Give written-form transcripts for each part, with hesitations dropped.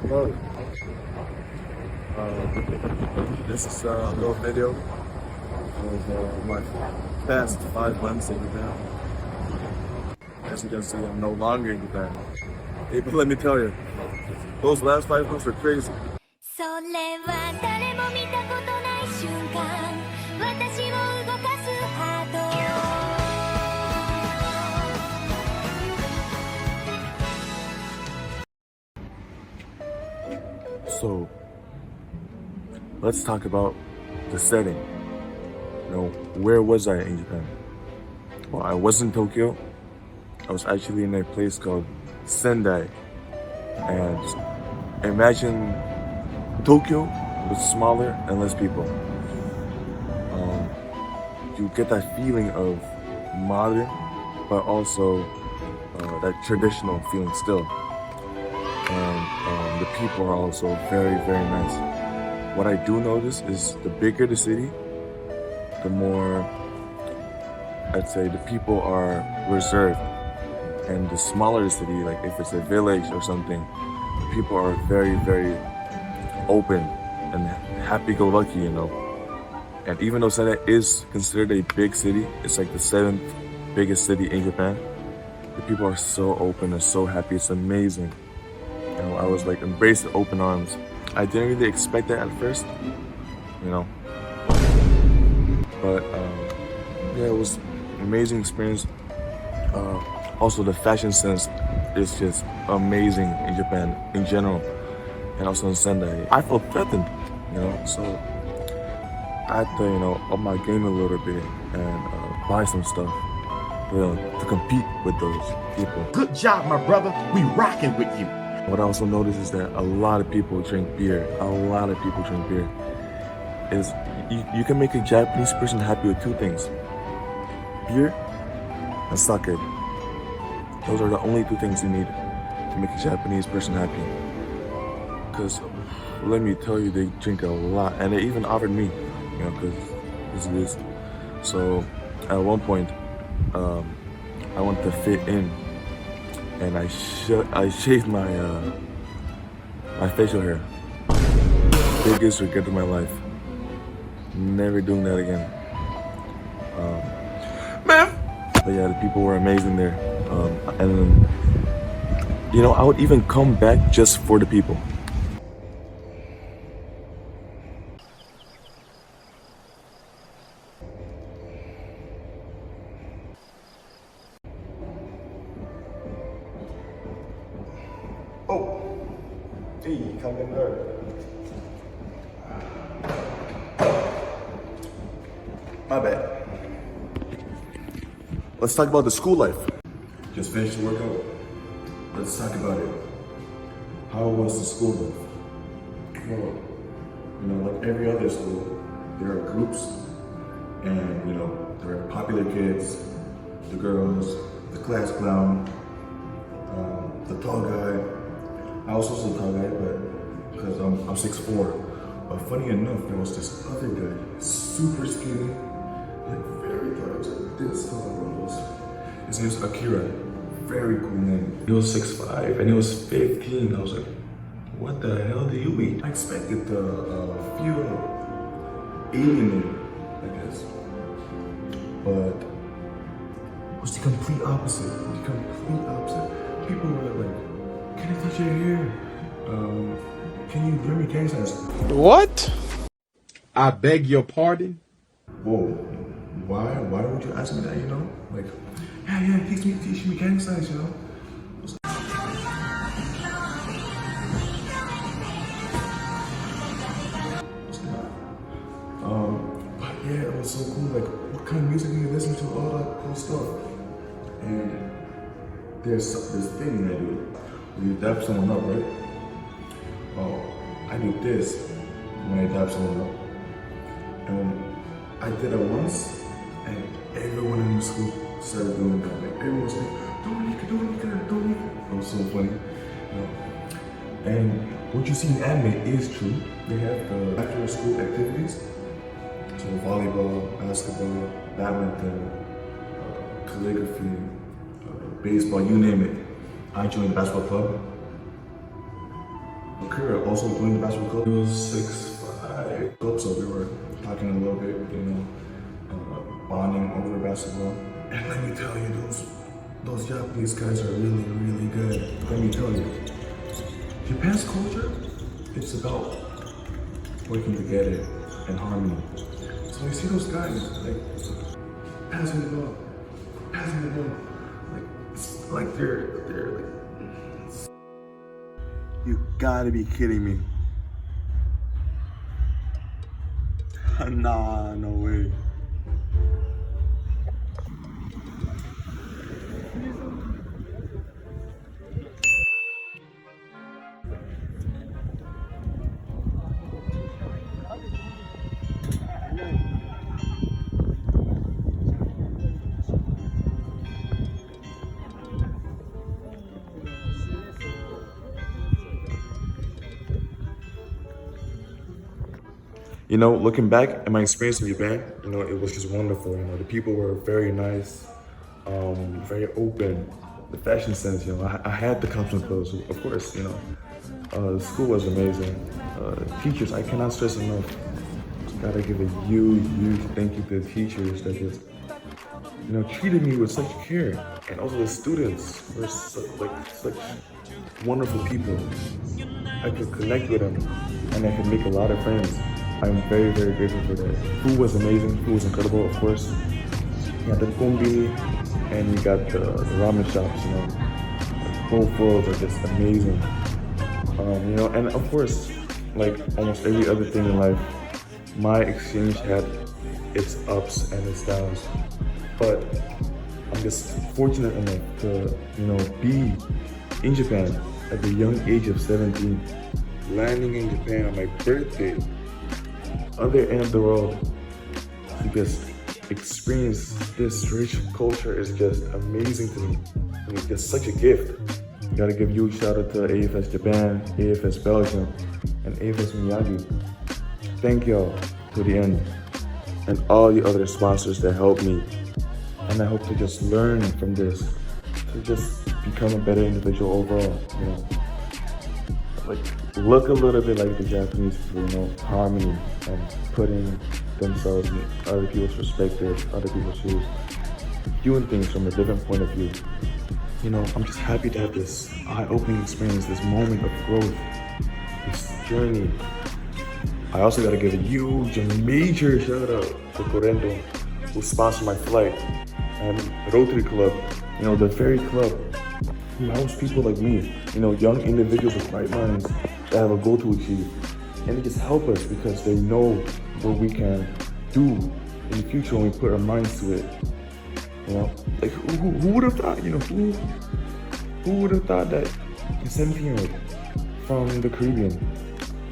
Hello. This is a little video of my past 5 months in Japan. As you can see, I'm no longer in Japan. Hey, but let me tell you, those last 5 months were crazy. それは誰も見たことない瞬間私を動かすハート So, let's talk about the setting. Where was I in Japan? Well, I was in Tokyo. I was actually in a place called Sendai. And imagine Tokyo was smaller and less people. You get that feeling of modern, but also that traditional feeling still. And the people are also very, very nice. What I do notice is the bigger the city, the more, I'd say, the people are reserved. And the smaller the city, like if it's a village or something, the people are very, very open and happy-go-lucky, And even though Sendai is considered a big city, it's like the 7th biggest city in Japan, the people are so open and so happy. It's amazing. I was like embraced with open arms. I didn't really expect that at first, But yeah, it was an amazing experience. Also, the fashion sense is just amazing in Japan in general, and also in Sendai. I felt threatened, so I had to, up my game a little bit and buy some stuff to compete with those people. Good job, my brother. We rocking with you. What I also noticed is that a lot of people drink beer. A lot of people drink beer. You can make a Japanese person happy with two things: beer and sake. Those are the only two things you need to make a Japanese person happy. Because let me tell you, they drink a lot, and they even offered me, because this is. So at one point, I wanted to fit in, and I shaved my my facial hair. Biggest regret of my life. Never doing that again. Man. But yeah, the people were amazing there. And I would even come back just for the people. Oh, hey, come in there. My bad. Let's talk about the school life. Just finished the workout. Let's talk about it. How was the school life? Well, like every other school, there are groups, and there are popular kids, the girls, the class clown, the tall guy. I was also a tall guy, but because I'm 6'4". But funny enough, there was this other guy, super skinny, like very tall, like this tall almost. His name was Akira. Very cool name. He was 6'5" and he was 15. I was like, what the hell do you eat? I expected to feel alienated, I guess. But it was the complete opposite. The complete opposite. People were like, can I touch your hair? Can you bring me gang signs? What? I beg your pardon? Whoa. Why would you ask me that, Like, yeah, teach me gang signs, But yeah, it was so cool. Like, what kind of music do you listen to? All that cool stuff. And there's this thing I do. When you dap someone up, right? Oh, I do this when I dap someone up. And I did it once, and everyone in the school started doing that. Like, everyone was like, Dominica. It was so funny. And what you see in anime is true. They have the after school activities. So volleyball, basketball, badminton, calligraphy, baseball, you name it. I joined the basketball club. Akira also doing the basketball club. He was 6'5". So we were talking a little bit, bonding over basketball. And let me tell you, those Japanese guys are really, really good. Let me tell you, Japan's culture, it's about working together in harmony. So you see those guys, like, passing the ball, it's like they're like. You gotta be kidding me. Nah, no way. You know, looking back at my experience in Japan, it was just wonderful. The people were very nice, very open. The fashion sense, I had the costume clothes, of course, The school was amazing. Teachers, I cannot stress enough. Gotta give a huge, huge thank you to the teachers that just, treated me with such care. And also the students were such wonderful people. I could connect with them and I could make a lot of friends. I'm very, very grateful for that. Food was amazing. Food was incredible, of course. You got the kombini and you got the ramen shops, Both worlds are just amazing. And of course, like almost every other thing in life, my exchange had its ups and its downs. But I'm just fortunate enough to, be in Japan at the young age of 17, landing in Japan on my birthday, other end of the world, to just experience this rich culture is just amazing to me. It's just such a gift. Gotta give huge shout out to AFS Japan, AFS Belgium, and AFS Miyagi. Thank y'all to the end, and all the other sponsors that helped me. And I hope to just learn from this, to just become a better individual overall, Like, look a little bit like the Japanese people, harmony and putting themselves in other people's perspective, other people's shoes, viewing things from a different point of view. I'm just happy to have this eye-opening experience, this moment of growth, this journey. I also gotta give a huge and major shout out to Correndo, who sponsored my flight, and Rotary Club, the ferry club, who helps people like me, young individuals with bright minds that have a goal to achieve. And they just help us because they know what we can do in the future when we put our minds to it. Like who would have thought, who would have thought that a 17-year-old from the Caribbean,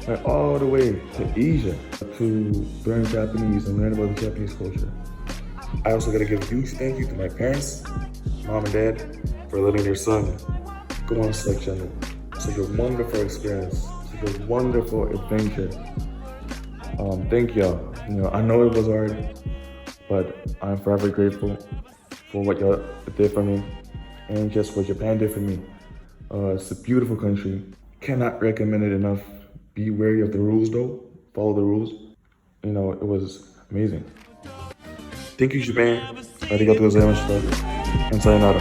went all the way to Asia to learn Japanese and learn about the Japanese culture. I also gotta give a huge thank you to my parents, mom and dad, for letting their son go on such a wonderful experience, such a wonderful adventure. Thank y'all. I know it was hard, but I'm forever grateful for what y'all did for me and just what Japan did for me. It's a beautiful country. Cannot recommend it enough. Be wary of the rules though. Follow the rules. It was amazing. Thank you, Japan. Arigatou gozaimashita. And sayonara.